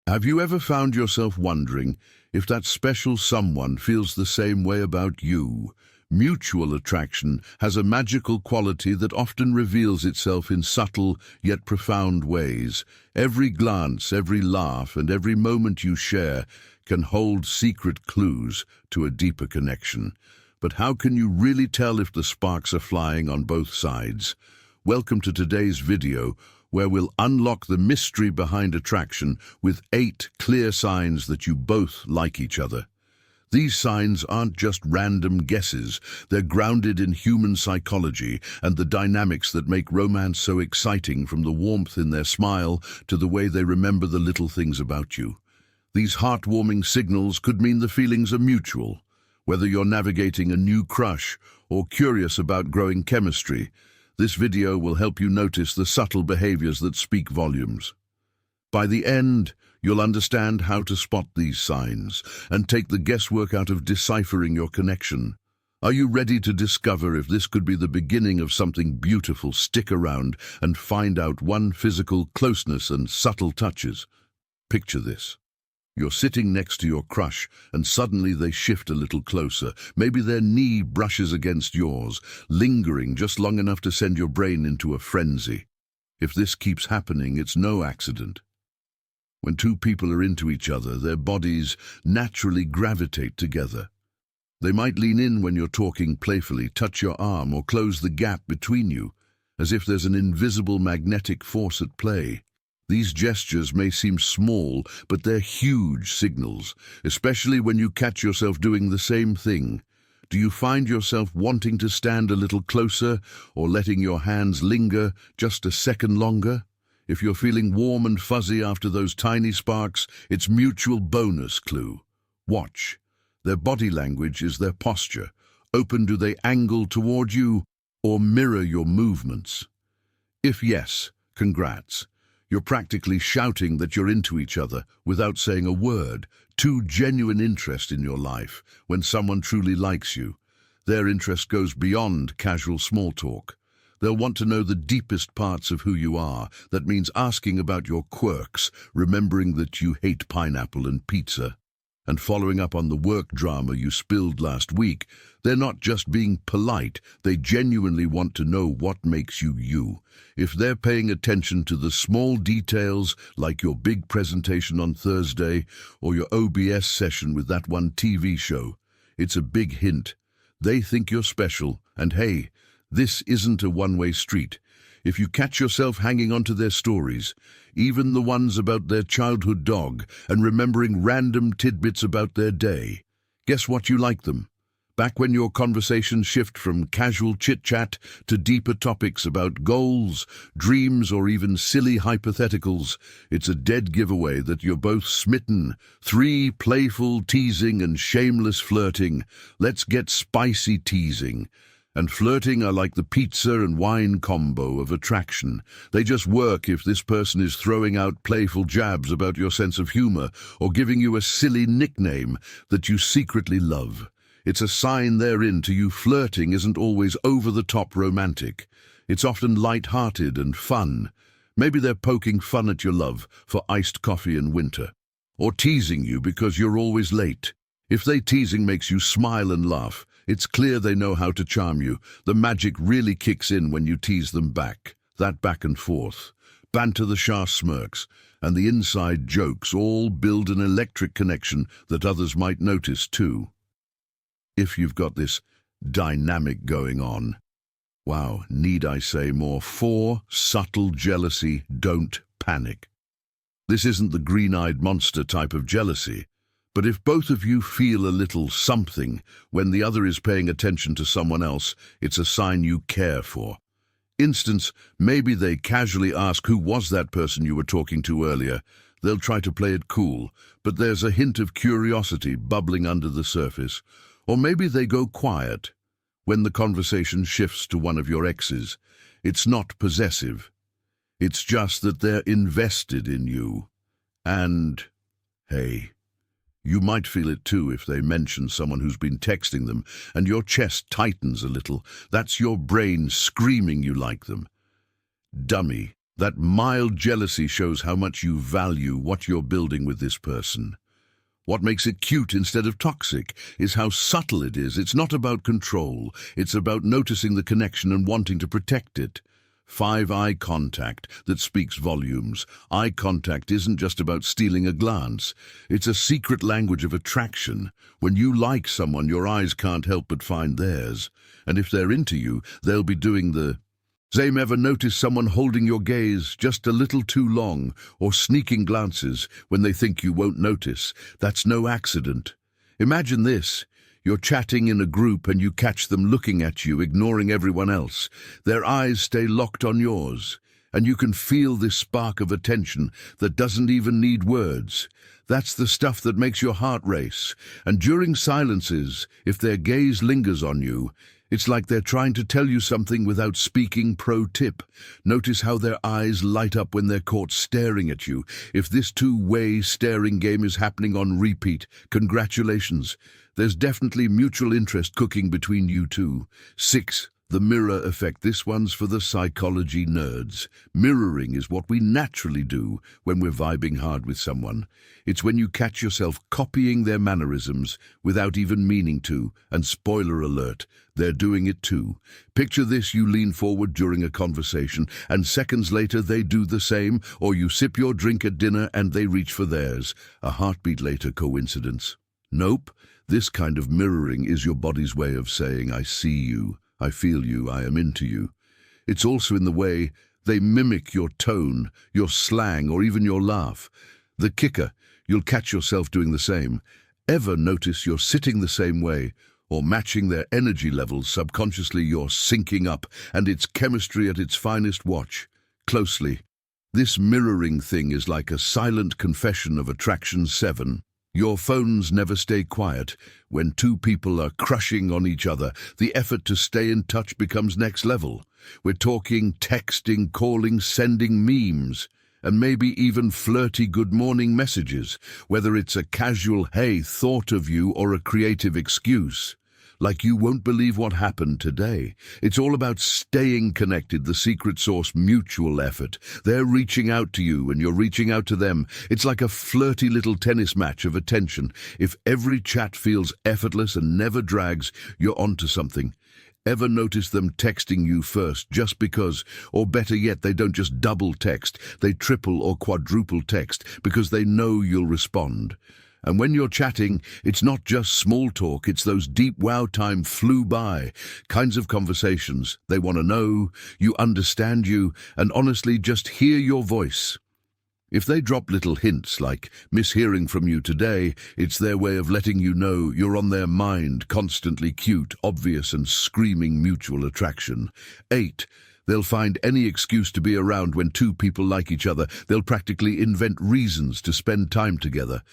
Have you ever found yourself wondering if that special someone feels the same way about you? Mutual attraction has a magical quality that often reveals itself in subtle yet profound ways. Every glance, every laugh, and every moment you share can hold secret clues to a deeper connection. But how can you really tell if the sparks are flying on both sides? Welcome to today's video, where we'll unlock the mystery behind attraction with 8 clear signs that you both like each other. These signs aren't just random guesses, they're grounded in human psychology and the dynamics that make romance so exciting, from the warmth in their smile to the way they remember the little things about you. These heartwarming signals could mean the feelings are mutual. Whether you're navigating a new crush or curious about growing chemistry, this video will help you notice the subtle behaviors that speak volumes. By the end, you'll understand how to spot these signs and take the guesswork out of deciphering your connection. Are you ready to discover if this could be the beginning of something beautiful? Stick around and find out one physical closeness and subtle touches. Picture this. You're sitting next to your crush, and suddenly they shift a little closer. Maybe their knee brushes against yours, lingering just long enough to send your brain into a frenzy. If this keeps happening, it's no accident. When two people are into each other, their bodies naturally gravitate together. They might lean in when you're talking playfully, touch your arm, or close the gap between you, as if there's an invisible magnetic force at play. These gestures may seem small, but they're huge signals, especially when you catch yourself doing the same thing. Do you find yourself wanting to stand a little closer, or letting your hands linger just a second longer? If you're feeling warm and fuzzy after those tiny sparks, it's mutual bonus clue. Watch. Their body language is their posture. Open, do they angle toward you or mirror your movements? If yes, congrats. You're practically shouting that you're into each other without saying a word. True genuine interest in your life. When someone truly likes you, their interest goes beyond casual small talk. They'll want to know the deepest parts of who you are. That means asking about your quirks, remembering that you hate pineapple and pizza, and following up on the work drama you spilled last week. They're not just being polite, they genuinely want to know what makes you you. If they're paying attention to the small details, like your big presentation on Thursday or your OBS session with that one TV show, it's a big hint. They think you're special, and hey, this isn't a one-way street. If you catch yourself hanging onto their stories, even the ones about their childhood dog, and remembering random tidbits about their day, guess what, you like them. Back when your conversations shift from casual chit-chat to deeper topics about goals, dreams, or even silly hypotheticals, it's a dead giveaway that you're both smitten. 3 playful teasing and shameless flirting. Let's get spicy. Teasing and flirting are like the pizza and wine combo of attraction. They just work if this person is throwing out playful jabs about your sense of humor or giving you a silly nickname that you secretly love. It's a sign they're into you. Flirting isn't always over-the-top romantic. It's often light-hearted and fun. Maybe they're poking fun at your love for iced coffee in winter, or teasing you because you're always late. If they teasing makes you smile and laugh, it's clear they know how to charm you. The magic really kicks in when you tease them back. That back and forth, banter, the sharp smirks, and the inside jokes all build an electric connection that others might notice too. If you've got this dynamic going on, wow, need I say more? 4, subtle jealousy. Don't panic. This isn't the green-eyed monster type of jealousy. But if both of you feel a little something when the other is paying attention to someone else, it's a sign you care for. Instance, maybe they casually ask, who was that person you were talking to earlier? They'll try to play it cool, but there's a hint of curiosity bubbling under the surface. Or maybe they go quiet when the conversation shifts to one of your exes. It's not possessive. It's just that they're invested in you. And, hey, you might feel it too if they mention someone who's been texting them and your chest tightens a little. That's your brain screaming you like them. Dummy, That mild jealousy shows how much you value what you're building with this person. What makes it cute instead of toxic is how subtle it is. It's not about control. It's about noticing the connection and wanting to protect it. 5. Eye contact that speaks volumes. Eye contact isn't just about stealing a glance. It's a secret language of attraction. When you like someone, your eyes can't help but find theirs. And if they're into you, they'll be doing the same. Ever notice someone holding your gaze just a little too long, or sneaking glances when they think you won't notice? That's no accident. Imagine this. You're chatting in a group and you catch them looking at you, ignoring everyone else. Their eyes stay locked on yours, and you can feel this spark of attention that doesn't even need words. That's the stuff that makes your heart race. And during silences, if their gaze lingers on you, it's like they're trying to tell you something without speaking. Pro tip: notice how their eyes light up when they're caught staring at you. If this two-way staring game is happening on repeat, congratulations. There's definitely mutual interest cooking between you two. 6. The mirror effect. This one's for the psychology nerds. Mirroring is what we naturally do when we're vibing hard with someone. It's when you catch yourself copying their mannerisms without even meaning to, and spoiler alert, they're doing it too. Picture this: you lean forward during a conversation, and seconds later they do the same, or you sip your drink at dinner and they reach for theirs. A heartbeat later. Coincidence? Nope. This kind of mirroring is your body's way of saying, I see you, I feel you, I am into you. It's also in the way they mimic your tone, your slang, or even your laugh. The kicker: you'll catch yourself doing the same. Ever notice you're sitting the same way, or matching their energy levels? Subconsciously you're syncing up, and it's chemistry at its finest. Watch closely. This mirroring thing is like a silent confession of attraction. 7. Your phones never stay quiet. When two people are crushing on each other, the effort to stay in touch becomes next level. We're talking, texting, calling, sending memes, and maybe even flirty good morning messages, whether it's a casual "hey, thought of you" or a creative excuse, like "you won't believe what happened today." It's all about staying connected. The secret sauce: mutual effort. They're reaching out to you and you're reaching out to them. It's like a flirty little tennis match of attention. If every chat feels effortless and never drags, you're onto something. Ever notice them texting you first just because? Or better yet, they don't just double text, they triple or quadruple text because they know you'll respond. And when you're chatting, it's not just small talk, it's those deep "wow, time flew by" kinds of conversations. They want to know you, understand you, and honestly just hear your voice. If they drop little hints like "mishearing from you today," it's their way of letting you know you're on their mind. Constantly cute, obvious, and screaming mutual attraction. 8. They'll find any excuse to be around. When two people like each other, they'll practically invent reasons to spend time together.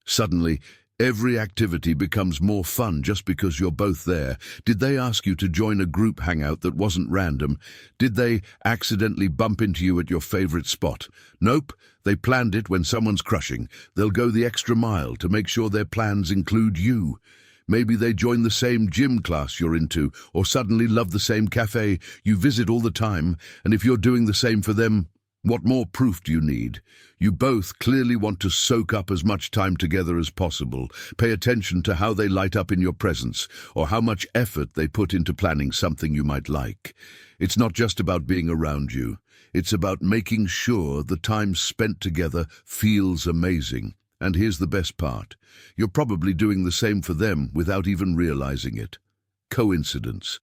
Suddenly, every activity becomes more fun just because you're both there. Did they ask you to join a group hangout that wasn't random? Did they accidentally bump into you at your favorite spot? Nope, they planned it. When someone's crushing, they'll go the extra mile to make sure their plans include you. Maybe they join the same gym class you're into, or suddenly love the same cafe you visit all the time. And if you're doing the same for them, what more proof do you need? You both clearly want to soak up as much time together as possible. Pay attention to how they light up in your presence, or how much effort they put into planning something you might like. It's not just about being around you. It's about making sure the time spent together feels amazing. And here's the best part: you're probably doing the same for them without even realizing it. Coincidence?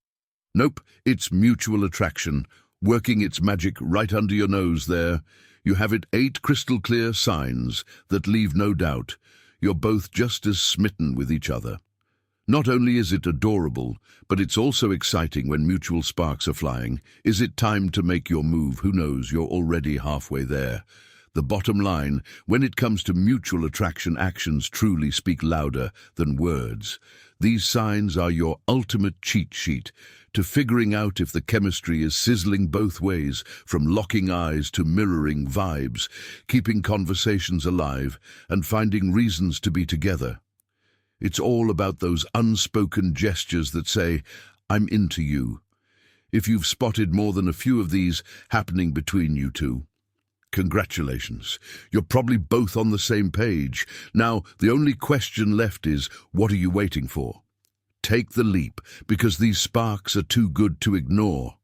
Nope, it's mutual attraction, working its magic right under your nose there. You have it. 8 crystal clear signs that leave no doubt. You're both just as smitten with each other. Not only is it adorable, but it's also exciting when mutual sparks are flying. Is it time to make your move? Who knows, you're already halfway there. The bottom line: when it comes to mutual attraction, actions truly speak louder than words. These signs are your ultimate cheat sheet to figuring out if the chemistry is sizzling both ways, from locking eyes to mirroring vibes, keeping conversations alive, and finding reasons to be together. It's all about those unspoken gestures that say, "I'm into you." If you've spotted more than a few of these happening between you two, Congratulations. You're probably both on the same page. Now, the only question left is, what are you waiting for? Take the leap, because these sparks are too good to ignore.